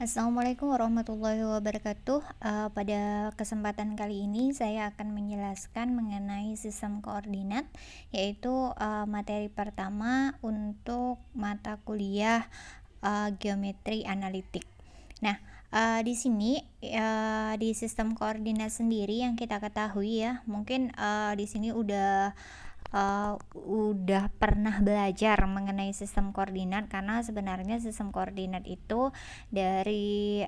Assalamualaikum warahmatullahi wabarakatuh. Pada kesempatan kali ini saya akan menjelaskan mengenai sistem koordinat, yaitu materi pertama untuk mata kuliah geometri analitik. Nah, di sini di sistem koordinat sendiri yang kita ketahui ya, mungkin di sini udah pernah belajar mengenai sistem koordinat, karena sebenarnya sistem koordinat itu dari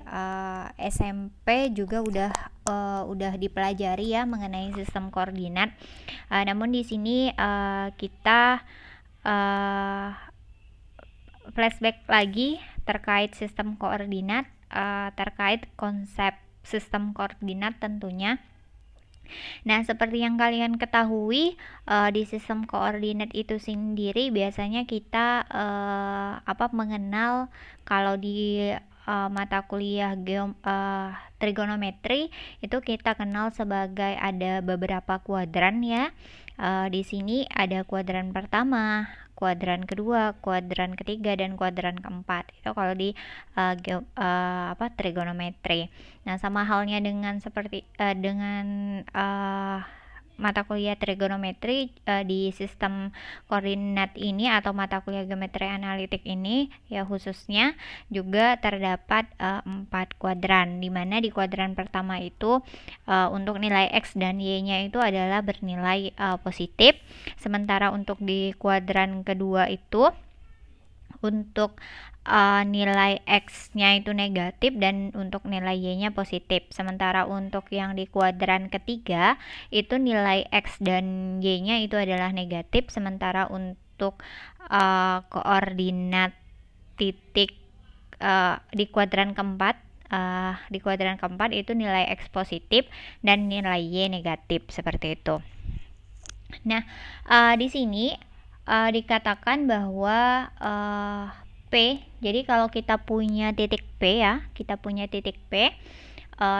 SMP juga udah dipelajari ya mengenai sistem koordinat. Namun di sini kita uh, flashback lagi terkait sistem koordinat, terkait konsep sistem koordinat tentunya. Nah, seperti yang kalian ketahui, di sistem koordinat itu sendiri biasanya kita mengenal, kalau di mata kuliah trigonometri itu kita kenal sebagai ada beberapa kuadran ya. Di sini ada kuadran pertama, kuadran kedua, kuadran ketiga, dan kuadran keempat. Itu kalau di trigonometri. Nah, sama halnya dengan mata kuliah trigonometri, di sistem koordinat ini atau mata kuliah geometri analitik ini ya, khususnya juga terdapat 4 kuadran, di mana di kuadran pertama itu untuk nilai X dan Y-nya itu adalah bernilai positif, sementara untuk di kuadran kedua itu untuk nilai X-nya itu negatif dan untuk nilai Y-nya positif. Sementara untuk yang di kuadran ketiga itu nilai X dan Y-nya itu adalah negatif, sementara untuk koordinat titik di kuadran keempat itu nilai X positif dan nilai Y negatif, seperti itu. Nah, di sini dikatakan bahwa jadi kalau kita punya titik P ya,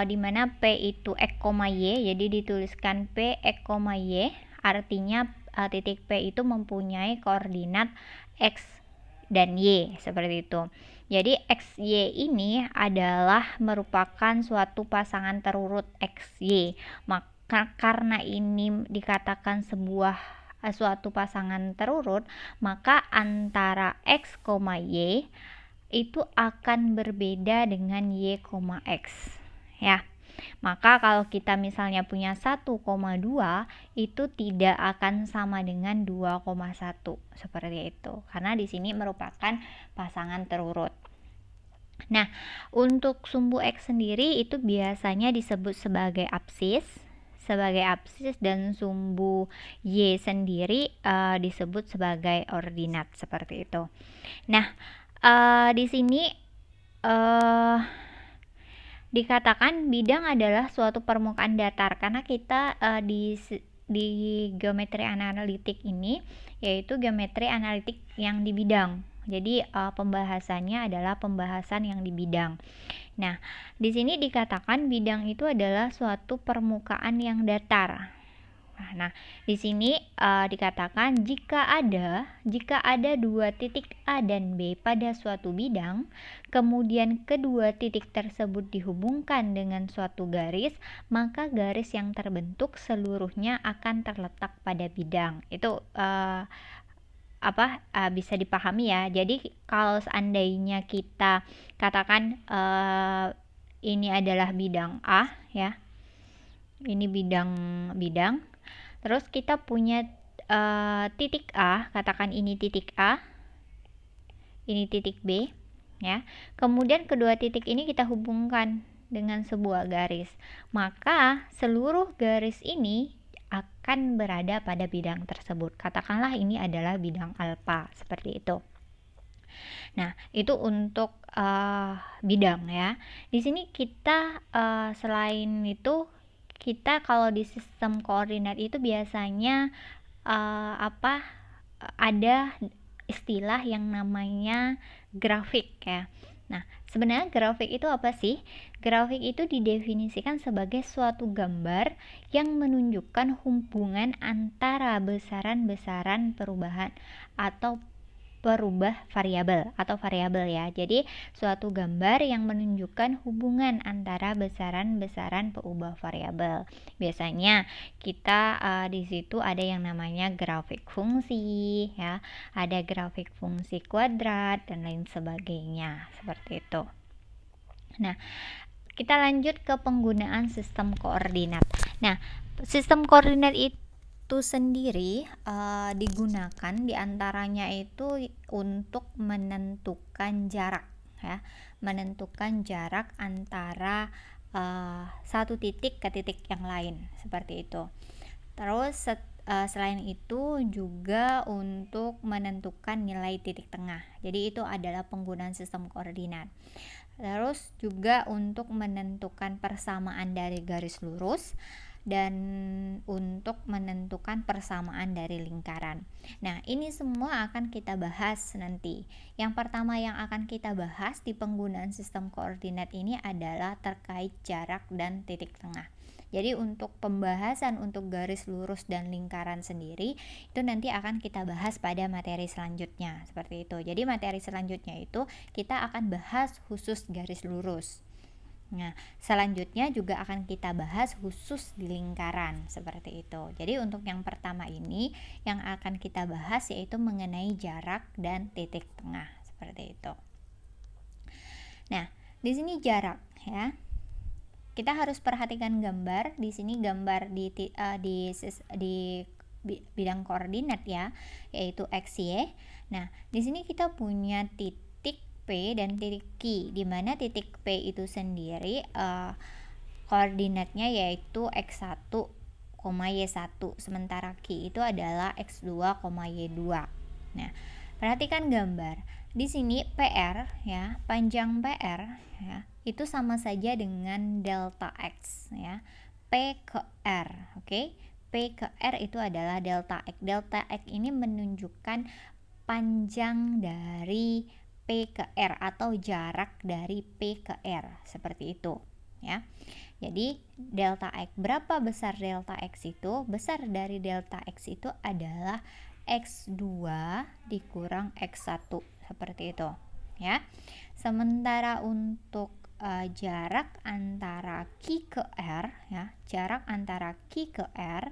di mana P itu X, Y, jadi dituliskan P, X, Y, artinya titik P itu mempunyai koordinat X dan Y, seperti itu. Jadi X, Y ini adalah merupakan suatu pasangan terurut X, Y. Maka karena ini dikatakan suatu pasangan terurut, maka antara X, Y itu akan berbeda dengan Y, X ya. Maka kalau kita misalnya punya 1,2 itu tidak akan sama dengan 2,1, seperti itu, karena di sini merupakan pasangan terurut. Nah, untuk sumbu X sendiri itu biasanya disebut sebagai absis, dan sumbu Y sendiri disebut sebagai ordinat, seperti itu. Nah, di sini dikatakan bidang adalah suatu permukaan datar, karena kita di geometri analitik ini yaitu geometri analitik yang di bidang. Jadi pembahasannya adalah pembahasan yang di bidang. Nah, di sini dikatakan bidang itu adalah suatu permukaan yang datar. Nah, di sini dikatakan jika ada dua titik A dan B pada suatu bidang, kemudian kedua titik tersebut dihubungkan dengan suatu garis, maka garis yang terbentuk seluruhnya akan terletak pada bidang. Itu bisa dipahami ya. Jadi kalau seandainya kita katakan ini adalah bidang A ya, ini bidang, terus kita punya titik A, katakan ini titik A, ini titik B ya. Kemudian kedua titik ini kita hubungkan dengan sebuah garis, maka seluruh garis ini akan berada pada bidang tersebut. Katakanlah ini adalah bidang alfa, seperti itu. Nah, itu untuk bidang ya. Di sini kita selain itu, kita kalau di sistem koordinat itu biasanya ada istilah yang namanya grafik ya. Nah, sebenarnya grafik itu apa sih? Grafik itu didefinisikan sebagai suatu gambar yang menunjukkan hubungan antara besaran-besaran perubahan atau perubah variabel atau variabel ya. Jadi suatu gambar yang menunjukkan hubungan antara besaran-besaran peubah variabel. Biasanya kita di situ ada yang namanya grafik fungsi ya, ada grafik fungsi kuadrat dan lain sebagainya seperti itu. Nah, kita lanjut ke penggunaan sistem koordinat. Nah, sistem koordinat itu sendiri digunakan diantaranya itu untuk menentukan jarak ya, menentukan jarak antara satu titik ke titik yang lain seperti itu. Terus selain itu juga untuk menentukan nilai titik tengah. Jadi itu adalah penggunaan sistem koordinat. Terus juga untuk menentukan persamaan dari garis lurus dan untuk menentukan persamaan dari lingkaran. Nah, ini semua akan kita bahas nanti. Yang pertama yang akan kita bahas di penggunaan sistem koordinat ini adalah terkait jarak dan titik tengah. Jadi untuk pembahasan untuk garis lurus dan lingkaran sendiri itu nanti akan kita bahas pada materi selanjutnya seperti itu. Jadi materi selanjutnya itu kita akan bahas khusus garis lurus. Nah, selanjutnya juga akan kita bahas khusus di lingkaran seperti itu. Jadi untuk yang pertama ini yang akan kita bahas yaitu mengenai jarak dan titik tengah seperti itu. Nah, di sini jarak ya. Kita harus perhatikan gambar. Di sini gambar di bidang koordinat ya, yaitu x, y. Nah, di sini kita punya titik P dan titik Q, di mana titik P itu sendiri koordinatnya yaitu x1, y1, sementara Q itu adalah x2, y2. Nah, perhatikan gambar. Di sini PR ya, panjang PR ya, itu sama saja dengan delta X ya. P ke R, oke? P ke R itu adalah delta X. Delta X ini menunjukkan panjang dari P ke R atau jarak dari P ke R, seperti itu ya. Jadi delta X, berapa besar delta X itu? Besar dari delta X itu adalah X2 dikurang X1 seperti itu ya. Sementara untuk jarak antara Q ke R ya, jarak antara Q ke R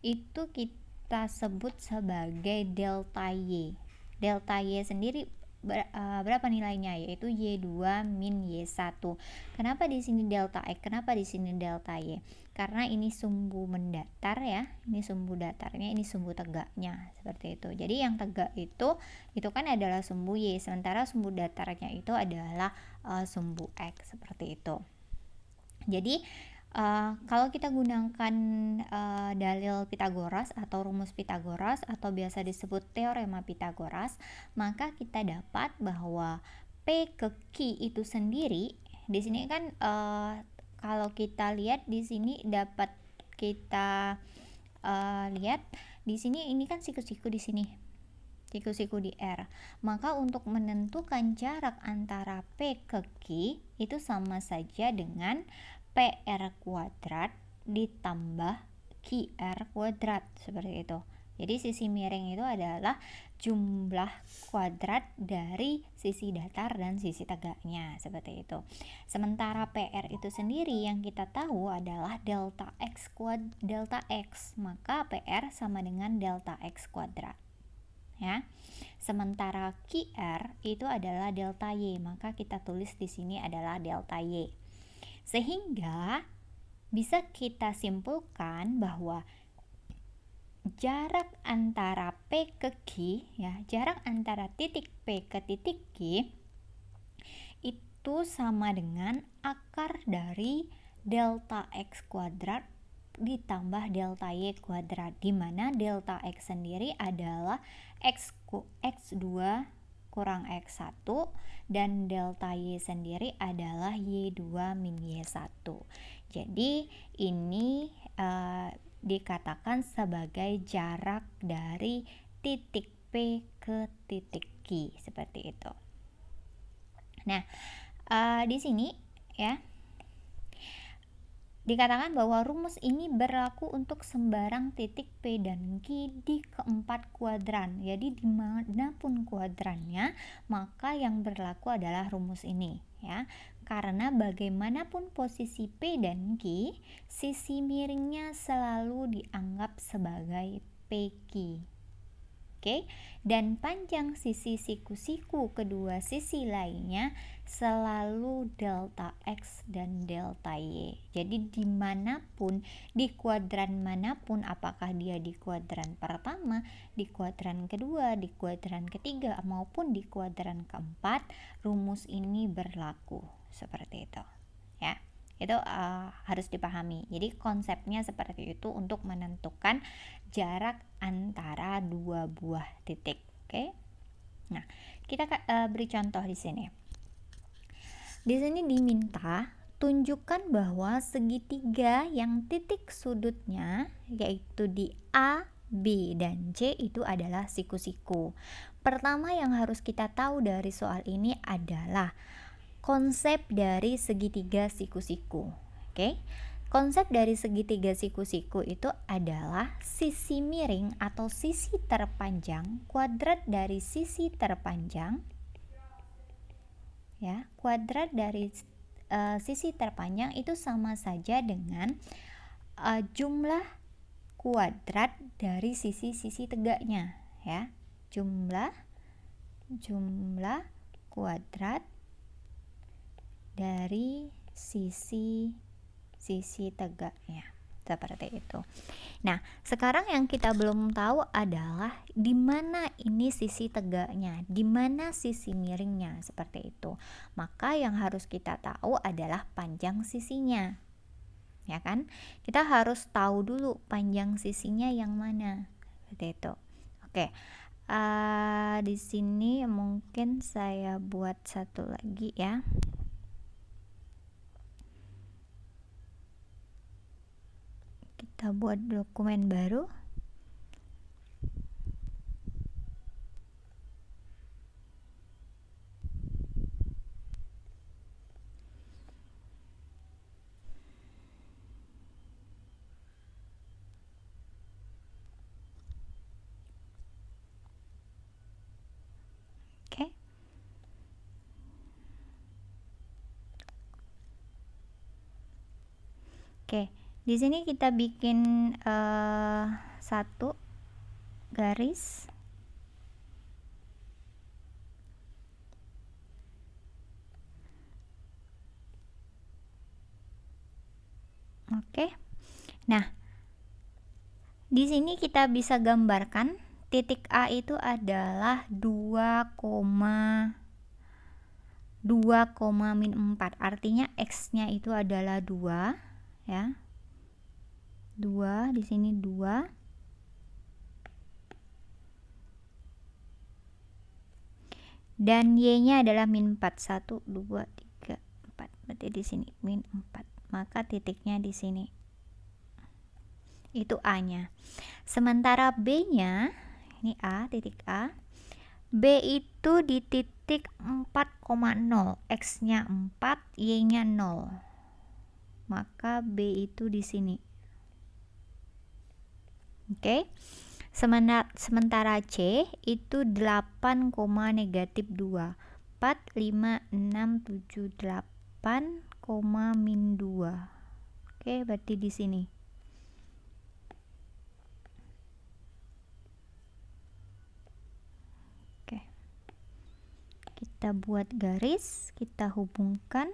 itu kita sebut sebagai delta Y. Delta Y sendiri berapa nilainya, yaitu Y2 min Y1. Kenapa di sini delta X, kenapa di sini delta Y? Karena ini sumbu mendatar ya, ini sumbu datarnya, ini sumbu tegaknya seperti itu. Jadi yang tegak itu kan adalah sumbu Y, sementara sumbu datarnya itu adalah sumbu X seperti itu. Jadi kalau kita gunakan dalil Pitagoras atau rumus Pitagoras atau biasa disebut teorema Pitagoras, maka kita dapat bahwa P ke Q itu sendiri di sini kan kalau kita lihat di sini dapat kita lihat di sini, ini kan siku-siku di sini, siku-siku di R. Maka untuk menentukan jarak antara P ke Q itu sama saja dengan PR kuadrat ditambah QR kuadrat seperti itu. Jadi sisi miring itu adalah jumlah kuadrat dari sisi datar dan sisi tegaknya seperti itu. Sementara PR itu sendiri yang kita tahu adalah delta X, maka PR sama dengan delta X kuadrat. Ya. Sementara QR itu adalah delta Y, maka kita tulis di sini adalah delta Y. Sehingga bisa kita simpulkan bahwa jarak antara P ke Q ya, jarak antara titik P ke titik Q itu sama dengan akar dari delta X kuadrat ditambah delta Y kuadrat, di mana delta X sendiri adalah X2 kurang X1 dan delta Y sendiri adalah Y2 min Y1. Jadi ini dikatakan sebagai jarak dari titik P ke titik Q seperti itu. Nah, di sini ya, Dikatakan bahwa rumus ini berlaku untuk sembarang titik P dan Q di keempat kuadran. Jadi dimanapun kuadrannya, maka yang berlaku adalah rumus ini, ya. Karena bagaimanapun posisi P dan Q, sisi miringnya selalu dianggap sebagai PQ. Oke, dan panjang sisi siku-siku kedua sisi lainnya selalu delta X dan delta Y. Jadi dimanapun, di kuadran manapun, apakah dia di kuadran pertama, di kuadran kedua, di kuadran ketiga, maupun di kuadran keempat, rumus ini berlaku seperti itu, ya. Itu harus dipahami. Jadi konsepnya seperti itu untuk menentukan jarak antara dua buah titik. Oke. Nah, kita beri contoh di sini. Di sini diminta tunjukkan bahwa segitiga yang titik sudutnya yaitu di A, B, dan C itu adalah siku-siku. Pertama yang harus kita tahu dari soal ini adalah konsep dari segitiga siku-siku. Oke. Konsep dari segitiga siku-siku itu adalah sisi miring atau sisi terpanjang kuadrat dari sisi terpanjang, ya. Kuadrat dari sisi terpanjang itu sama saja dengan jumlah kuadrat dari sisi-sisi tegaknya, ya. Jumlah kuadrat dari sisi tegaknya, seperti itu. Nah, sekarang yang kita belum tahu adalah di mana ini sisi tegaknya, di mana sisi miringnya, seperti itu. Maka yang harus kita tahu adalah panjang sisinya, ya kan? Kita harus tahu dulu panjang sisinya yang mana, seperti itu. Oke. Di sini mungkin saya buat satu lagi, ya. Kita buat dokumen baru. Oke. Oke. Di sini kita bikin satu garis. Oke. Nah, di sini kita bisa gambarkan titik A itu adalah 2,4. Artinya X-nya itu adalah 2, ya. 2, di sini 2. Dan Y-nya adalah -4. 1, 2, 3, 4. Berarti di sini -4. Maka titiknya di sini. Itu A-nya. Sementara B-nya, ini A, titik A. B itu di titik 4,0. X-nya 4, Y-nya 0. Maka B itu di sini. Oke. Sementara C itu 8, -2. 4, 5, 6, 7, 8, -2. Oke, berarti di sini. Oke. Kita buat garis, kita hubungkan.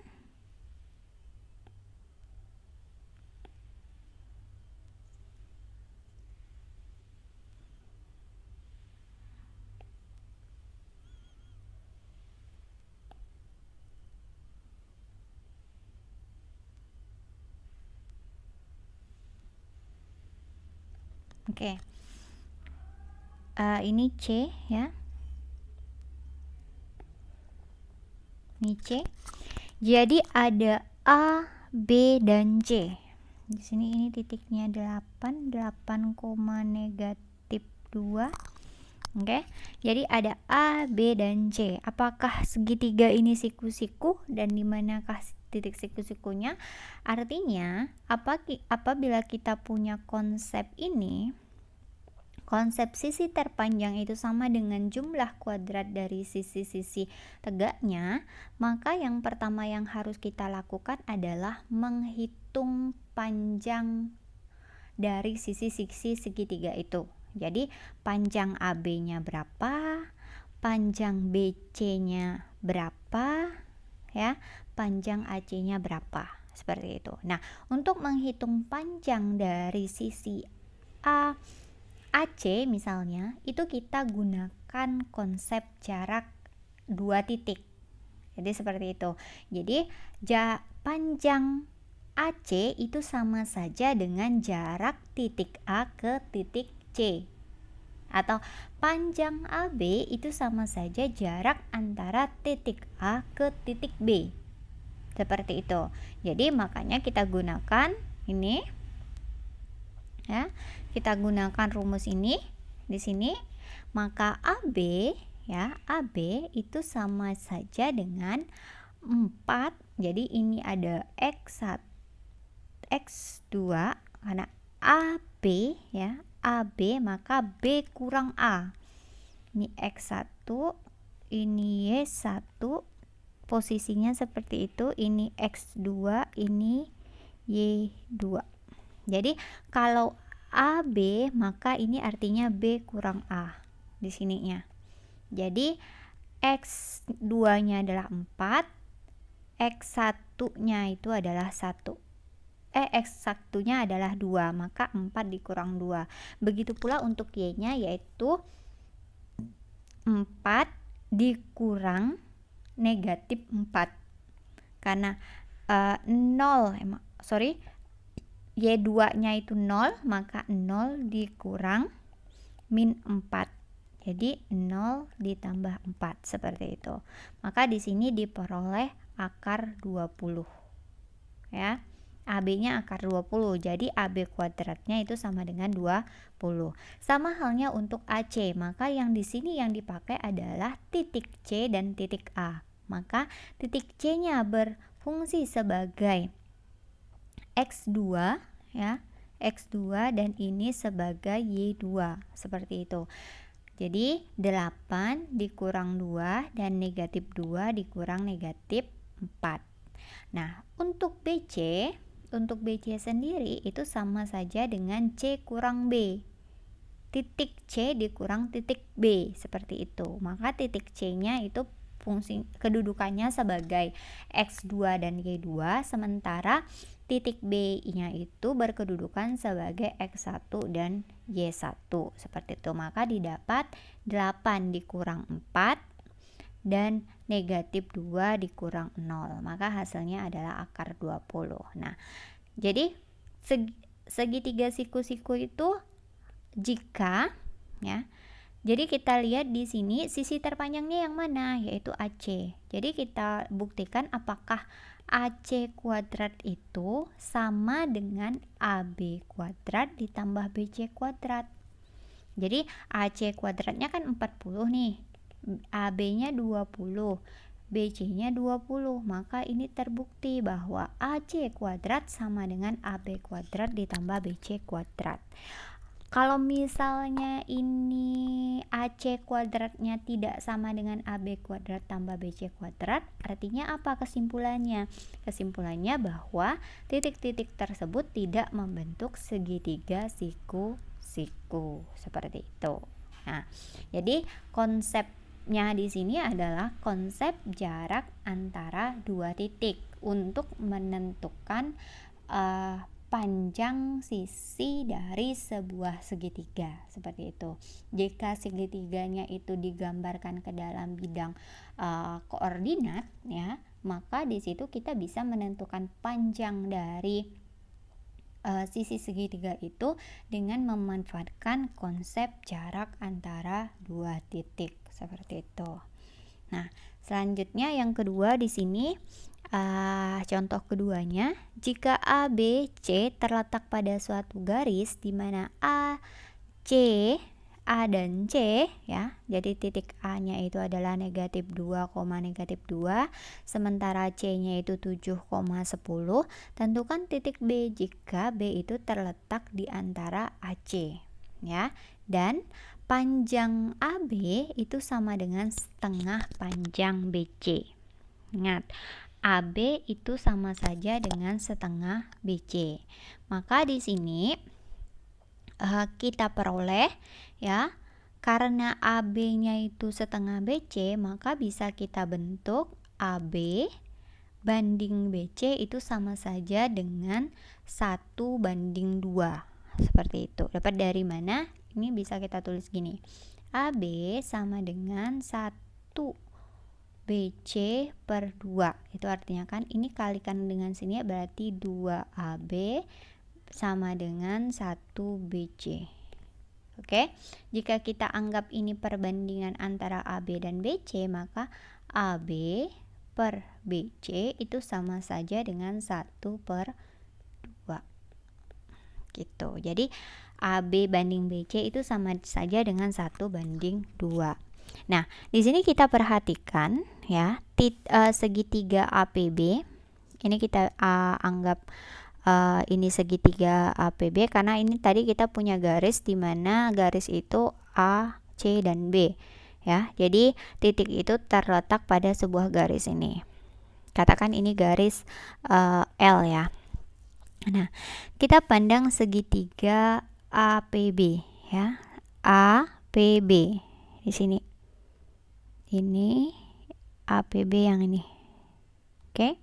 Oke. Ini C, ya. Ini C. Jadi ada A, B, dan C. Di sini ini titiknya 8, 8, -2. Oke, jadi ada A, B, dan C. Apakah segitiga ini siku-siku dan di manakah titik siku-sikunya? Artinya, apabila kita punya konsep ini, konsep sisi terpanjang itu sama dengan jumlah kuadrat dari sisi-sisi tegaknya, maka yang pertama yang harus kita lakukan adalah menghitung panjang dari sisi-sisi segitiga itu. Jadi panjang AB-nya berapa, panjang BC-nya berapa, ya, panjang AC-nya berapa, seperti itu. Nah, untuk menghitung panjang dari sisi AC misalnya, itu kita gunakan konsep jarak 2 titik. Jadi seperti itu. Jadi panjang AC itu sama saja dengan jarak titik A ke titik C. Atau panjang AB itu sama saja jarak antara titik A ke titik B. Seperti itu. Jadi makanya kita gunakan ini, ya. Kita gunakan rumus ini di sini. Maka AB, ya, AB itu sama saja dengan 4. Jadi ini ada X1, X2 karena AB, ya, AB maka B kurang A. Ini X1, ini Y1, posisinya seperti itu. Ini X2, ini Y2. Jadi kalau AB maka ini artinya B kurang A di sininya. Jadi X2-nya adalah 4, X1-nya itu adalah 1. X1-nya adalah 2, maka 4 dikurang 2. Begitu pula untuk Y-nya, yaitu 4 dikurang negatif 4. Karena Y2-nya itu 0, maka 0 dikurang min 4. Jadi 0 ditambah 4, seperti itu. Maka di sini diperoleh akar 20. Ya. AB-nya akar 20. Jadi AB kuadratnya itu sama dengan 20. Sama halnya untuk AC. Maka yang di sini yang dipakai adalah titik C dan titik A. Maka titik C-nya berfungsi sebagai X2, ya. X2 dan ini sebagai Y2, seperti itu. Jadi 8 dikurang 2 dan negatif 2 dikurang negatif 4. Nah, untuk BC sendiri itu sama saja dengan C kurang B. Titik C dikurang titik B, seperti itu. Maka titik C-nya itu fungsi kedudukannya sebagai X2 dan Y2, sementara titik B-nya itu berkedudukan sebagai X1 dan Y1, seperti itu. Maka didapat 8 dikurang 4 dan negatif 2 dikurang 0, maka hasilnya adalah akar 20. Nah, jadi segitiga siku-siku itu jika, ya, jadi kita lihat di sini sisi terpanjangnya yang mana, yaitu AC. Jadi kita buktikan apakah AC kuadrat itu sama dengan AB kuadrat ditambah BC kuadrat. Jadi AC kuadratnya kan 40 nih, AB-nya 20, BC-nya 20, maka ini terbukti bahwa AC kuadrat sama dengan AB kuadrat ditambah BC kuadrat. Kalau misalnya ini AC kuadratnya tidak sama dengan AB kuadrat tambah BC kuadrat, artinya apa kesimpulannya? Kesimpulannya bahwa titik-titik tersebut tidak membentuk segitiga siku-siku, seperti itu. Nah, jadi konsepnya di sini adalah konsep jarak antara dua titik untuk menentukan panjang sisi dari sebuah segitiga, seperti itu. Jika segitiganya itu digambarkan ke dalam bidang koordinat, ya, maka di situ kita bisa menentukan panjang dari sisi segitiga itu dengan memanfaatkan konsep jarak antara dua titik, seperti itu. Nah, selanjutnya yang kedua di sini, contoh keduanya, jika A, B, C terletak pada suatu garis di mana A dan C ya. Jadi titik A-nya itu adalah negatif 2, negatif 2, sementara C-nya itu 7,10. Tentukan titik B jika B itu terletak di antara AC ya. Dan panjang AB itu sama dengan setengah panjang BC. Ingat, AB itu sama saja dengan setengah BC. Maka di sini kita peroleh ya, karena AB-nya itu setengah BC, maka bisa kita bentuk AB banding BC itu sama saja dengan 1:2. Seperti itu. Dapat dari mana? Ini bisa kita tulis gini. AB sama dengan 1 BC per 2. Itu artinya kan ini kalikan dengan sini berarti 2AB sama dengan 1 BC. Oke. Jika kita anggap ini perbandingan antara AB dan BC, maka AB per BC itu sama saja dengan 1/2. Gitu. Jadi AB banding BC itu sama saja dengan 1/2. Nah, di sini kita perhatikan ya, segitiga APB. Ini kita anggap ini segitiga APB karena ini tadi kita punya garis di mana garis itu A, C dan B ya. Jadi titik itu terletak pada sebuah garis ini. Katakan ini garis L ya. Nah, kita pandang segitiga APB ya. APB di sini. Ini APB yang ini. Oke.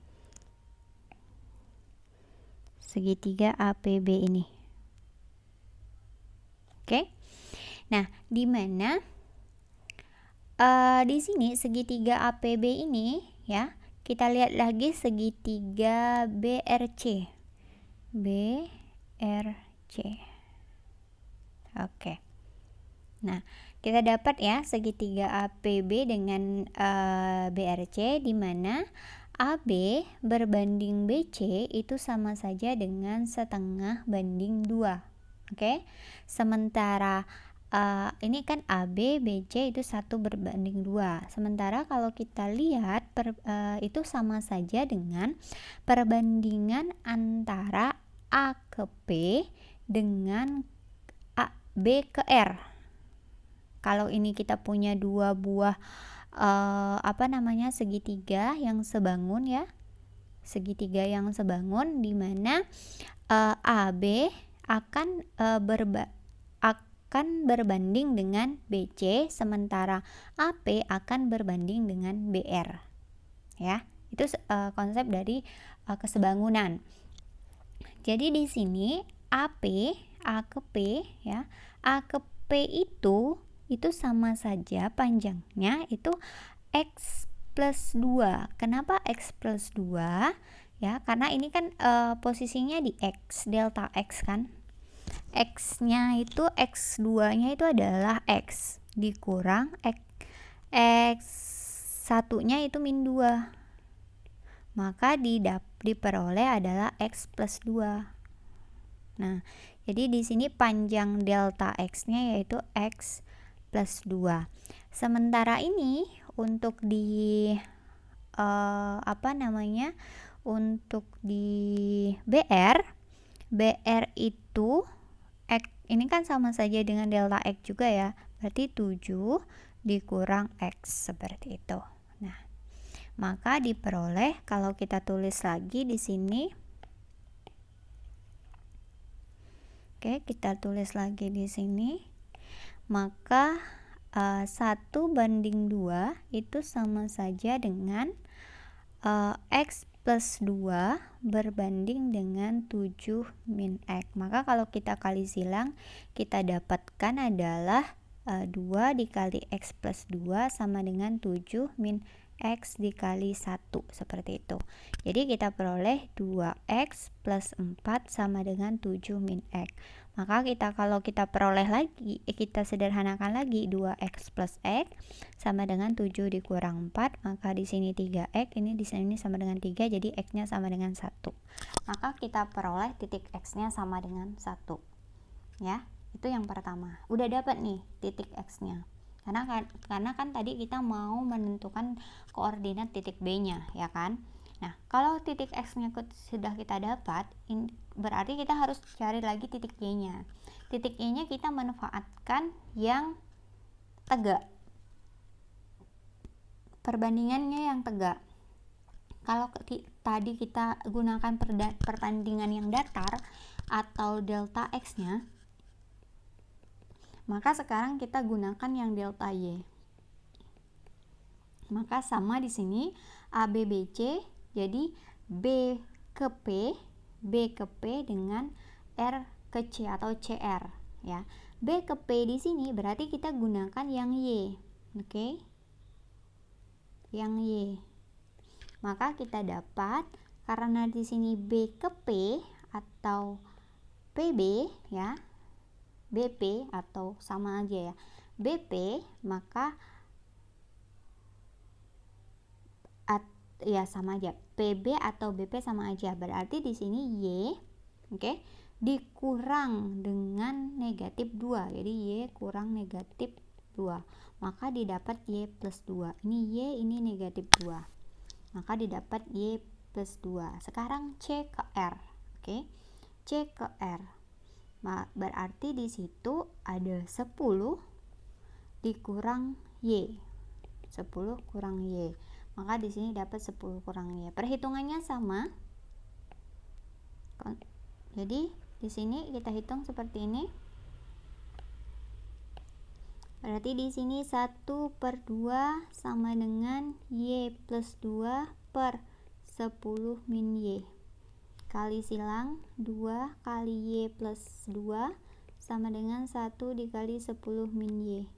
Segitiga APB ini. Oke. Nah, di mana di sini segitiga APB ini ya, kita lihat lagi segitiga BRC. BRC. Oke. Nah, kita dapat ya segitiga APB dengan BRC di mana AB berbanding BC itu sama saja dengan 1/2 banding 2. Oke. Sementara ini kan AB, BC itu 1/2. Sementara kalau kita lihat itu sama saja dengan perbandingan antara A ke P dengan B ke R. Kalau ini kita punya dua buah segitiga yang sebangun ya. Segitiga yang sebangun di mana AB akan berbanding dengan BC, sementara AP akan berbanding dengan BR. Ya, itu konsep dari kesebangunan. Jadi di sini AP, A ke P ya. A ke P itu sama saja panjangnya itu X plus 2. Kenapa X plus 2? Ya, karena ini kan posisinya di X, delta X kan. X-nya itu, X2-nya itu adalah X dikurang X1-nya itu min 2. Maka diperoleh adalah X plus 2. Nah, jadi di sini panjang delta X-nya yaitu X plus 2. Sementara ini untuk di untuk di BR itu X ini kan sama saja dengan delta X juga ya. Berarti 7 dikurang X seperti itu. Nah, maka diperoleh kalau kita tulis lagi di sini. Oke, kita tulis lagi di sini. Maka 1/2 itu sama saja dengan X plus 2 berbanding dengan 7 min X. Maka kalau kita kali silang, kita dapatkan adalah 2 dikali X plus 2 sama dengan 7 min X dikali 1, seperti itu. Jadi kita peroleh 2X plus 4 sama dengan 7 min X. Maka kalau kita peroleh lagi, kita sederhanakan lagi 2X plus X sama dengan 7 dikurang 4, maka di sini 3X, ini di sini sama dengan 3, jadi X-nya sama dengan 1. Maka kita peroleh titik X-nya sama dengan 1. Ya. Itu yang pertama. Udah dapat nih titik X-nya. Karena kan tadi kita mau menentukan koordinat titik B-nya, ya kan? Nah, kalau titik X-nya sudah kita dapat, berarti kita harus cari lagi titik Y-nya. Titik Y-nya kita manfaatkan yang tegak. Perbandingannya yang tegak. Kalau tadi kita gunakan perbandingan yang datar atau delta X-nya, maka sekarang kita gunakan yang delta Y. Maka sama di sini A, B, B, C, jadi B ke P dengan R ke C atau CR, ya. B ke P di sini berarti kita gunakan yang Y. Oke. Yang Y. Maka kita dapat, karena di sini B ke P atau PB, ya, BP atau sama aja ya, BP, maka ya sama aja, PB atau BP sama aja, berarti di sini Y, oke, dikurang dengan negatif 2, jadi Y kurang negatif 2, maka didapat Y plus 2. Ini Y, ini negatif 2, maka didapat Y plus 2. Sekarang C ke R, oke, C ke R, berarti di situ ada 10 dikurang Y, 10 kurang Y, maka di sini dapat 10 kurang Y. Perhitungannya sama, jadi di sini kita hitung seperti ini. Berarti di sini 1/2 sama dengan Y plus 2 per 10 min Y. Kali silang 2 kali Y plus 2 sama dengan 1 dikali 10 min Y.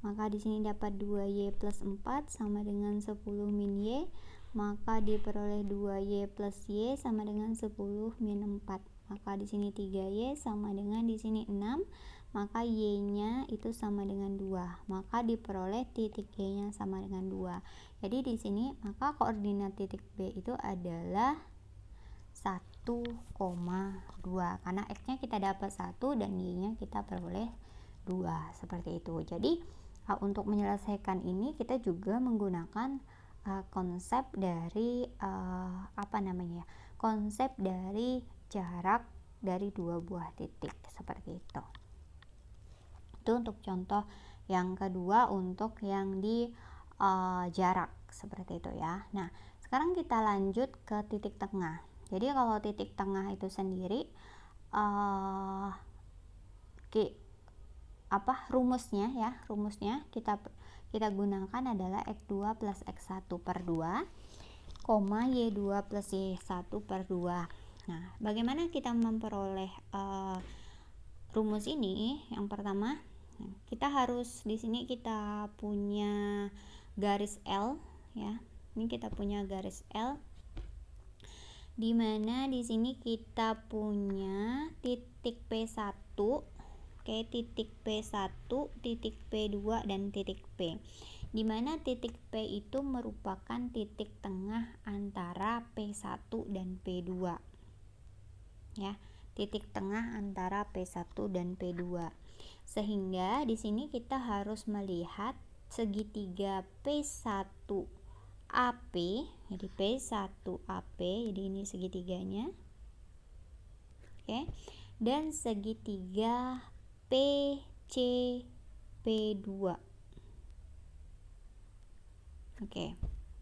Maka di sini dapat 2Y plus 4 sama dengan 10 min Y. Maka diperoleh 2Y plus Y sama dengan 10 min 4. Maka di sini 3Y sama dengan di sini 6. Maka Y-nya itu sama dengan 2. Maka diperoleh titik Y-nya sama dengan 2. Jadi di sini maka koordinat titik B itu adalah 1,2, karena X-nya kita dapat 1 dan Y-nya kita peroleh 2, seperti itu. Jadi untuk menyelesaikan ini kita juga menggunakan konsep dari konsep dari jarak dari dua buah titik, seperti itu. Itu untuk contoh yang kedua, untuk yang di jarak, seperti itu ya. Nah, sekarang kita lanjut ke titik tengah. Jadi kalau titik tengah itu sendiri rumusnya kita gunakan adalah X2 plus X1 per 2, Y2 plus Y1 per 2. Nah, bagaimana kita memperoleh rumus ini? Yang pertama, kita harus di sini kita punya garis L, ya. Ini kita punya garis L, di mana di sini kita punya titik P1, oke, titik P1, titik P2 dan titik P. Di mana titik P itu merupakan titik tengah antara P1 dan P2. Ya, titik tengah antara P1 dan P2. Sehingga di sini kita harus melihat segitiga P1 AP, jadi P1 AP, jadi ini segitiganya, oke, dan segitiga PC P2, oke.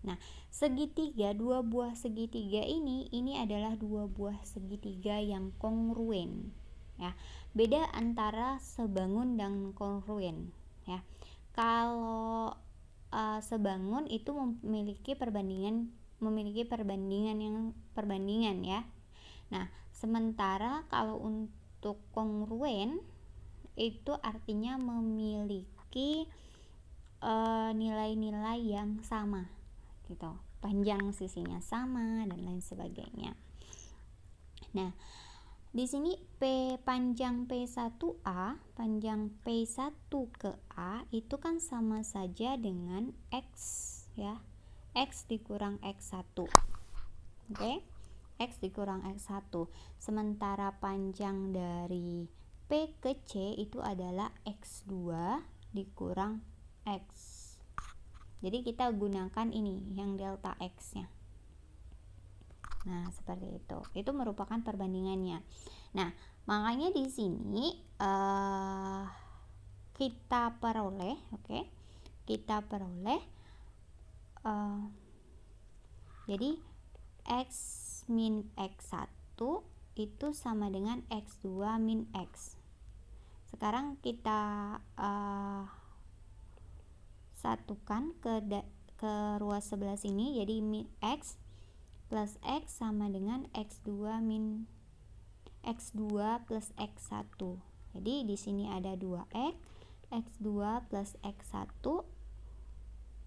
Nah, segitiga, dua buah segitiga ini adalah dua buah segitiga yang kongruen, ya. Beda antara sebangun dan kongruen, ya. Kalau sebangun itu memiliki perbandingan ya. Nah, sementara kalau untuk kongruen itu artinya memiliki nilai-nilai yang sama, gitu. Panjang sisinya sama dan lain sebagainya. Nah, di sini panjang P1A, panjang P1 ke A itu kan sama saja dengan X, ya. X dikurang X1. Oke? X dikurang X1. Sementara panjang dari P ke C itu adalah X2 dikurang X. Jadi kita gunakan ini yang delta X-nya. Nah, seperti itu. Itu merupakan perbandingannya. Nah, makanya di sini kita peroleh, oke? Kita peroleh jadi X min X1 itu sama dengan X2 min X. Sekarang kita satukan ke ruas sebelah sini, jadi min X plus X sama dengan X2 min X2 plus X1. Jadi di sini ada 2X, X2 plus X1.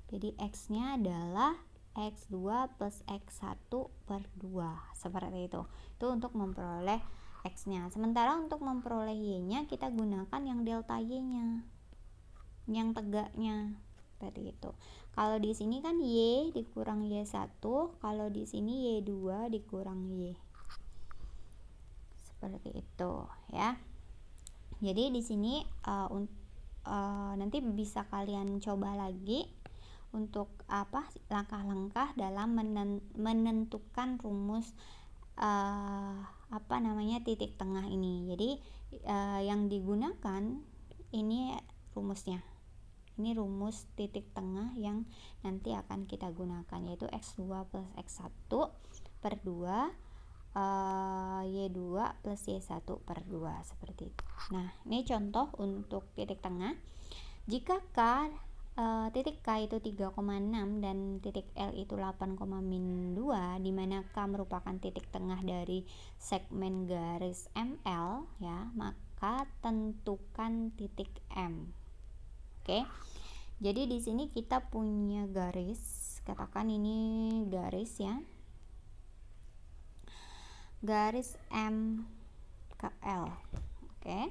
Jadi X-nya adalah X2 plus X1 per 2. Seperti itu. Itu untuk memperoleh X-nya. Sementara untuk memperoleh Y-nya kita gunakan yang delta Y-nya. Yang tegaknya. Seperti itu. Kalau di sini kan Y dikurang Y1, kalau di sini Y2 dikurang Y. Seperti itu ya. Jadi di sini nanti bisa kalian coba lagi untuk langkah-langkah dalam menentukan rumus titik tengah ini. Jadi yang digunakan ini rumusnya. Ini rumus titik tengah yang nanti akan kita gunakan, yaitu X2 plus X1 per 2 Y2 plus Y1 per 2, seperti itu. Nah, ini contoh untuk titik tengah. Jika titik K itu 3,6 dan titik L itu 8,2, di mana K merupakan titik tengah dari segmen garis ML ya, maka tentukan titik M. Oke. Jadi di sini kita punya garis, katakan ini garis ya. Garis MKL. Oke.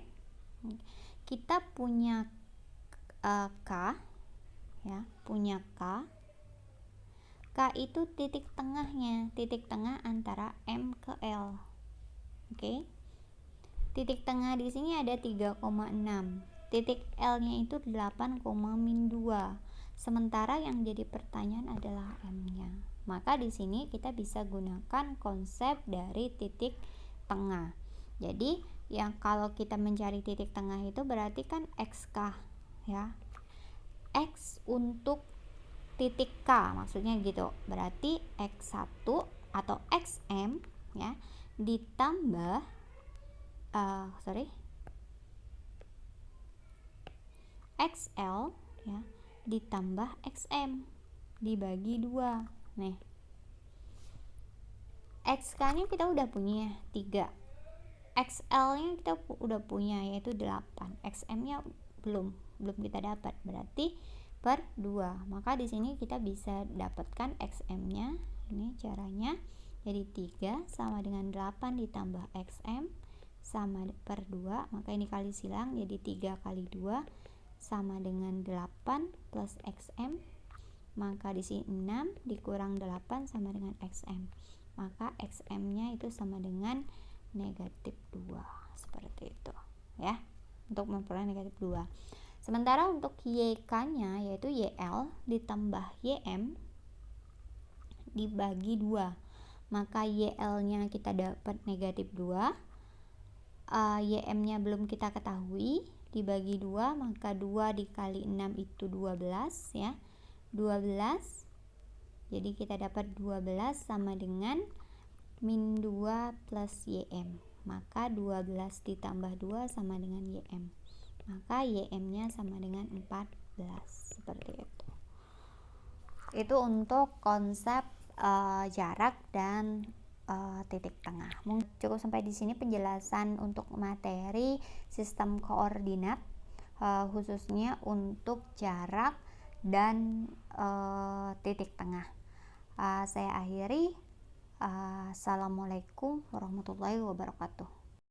Kita punya K ya, punya K. K itu titik tengahnya, titik tengah antara M ke L. Oke. Titik tengah di sini ada 3,6. Titik L-nya itu 8,2. Sementara yang jadi pertanyaan adalah M-nya. Maka di sini kita bisa gunakan konsep dari titik tengah. Jadi, yang kalau kita mencari titik tengah itu berarti kan XK ya. X untuk titik K maksudnya gitu. Berarti X1 atau XM ya ditambah XL ya ditambah XM dibagi 2. Nih, XK nya kita udah punya 3, XL nya kita udah punya yaitu 8, XM nya belum kita dapat, berarti per 2. Maka di sini kita bisa dapatkan XM nya. Ini caranya, jadi 3 sama dengan 8 ditambah XM sama per 2, maka ini kali silang, jadi 3 kali 2 sama dengan 8 plus XM, maka di sini 6 dikurang 8 sama dengan XM, maka XM nya itu sama dengan negatif 2, seperti itu ya, untuk memperoleh negatif 2. Sementara untuk YK nya yaitu YL ditambah YM dibagi 2, maka YL nya kita dapat negatif 2, YM nya belum kita ketahui, dibagi 2, maka 2 dikali 6 itu 12 ya, 12. Jadi kita dapat 12 sama dengan min 2 plus YM, maka 12 ditambah 2 sama dengan YM, maka YM nya sama dengan 14, seperti itu. Itu untuk konsep jarak dan titik tengah. Mungkin cukup sampai di sini penjelasan untuk materi sistem koordinat, khususnya untuk jarak dan titik tengah. Saya akhiri. Assalamualaikum warahmatullahi wabarakatuh.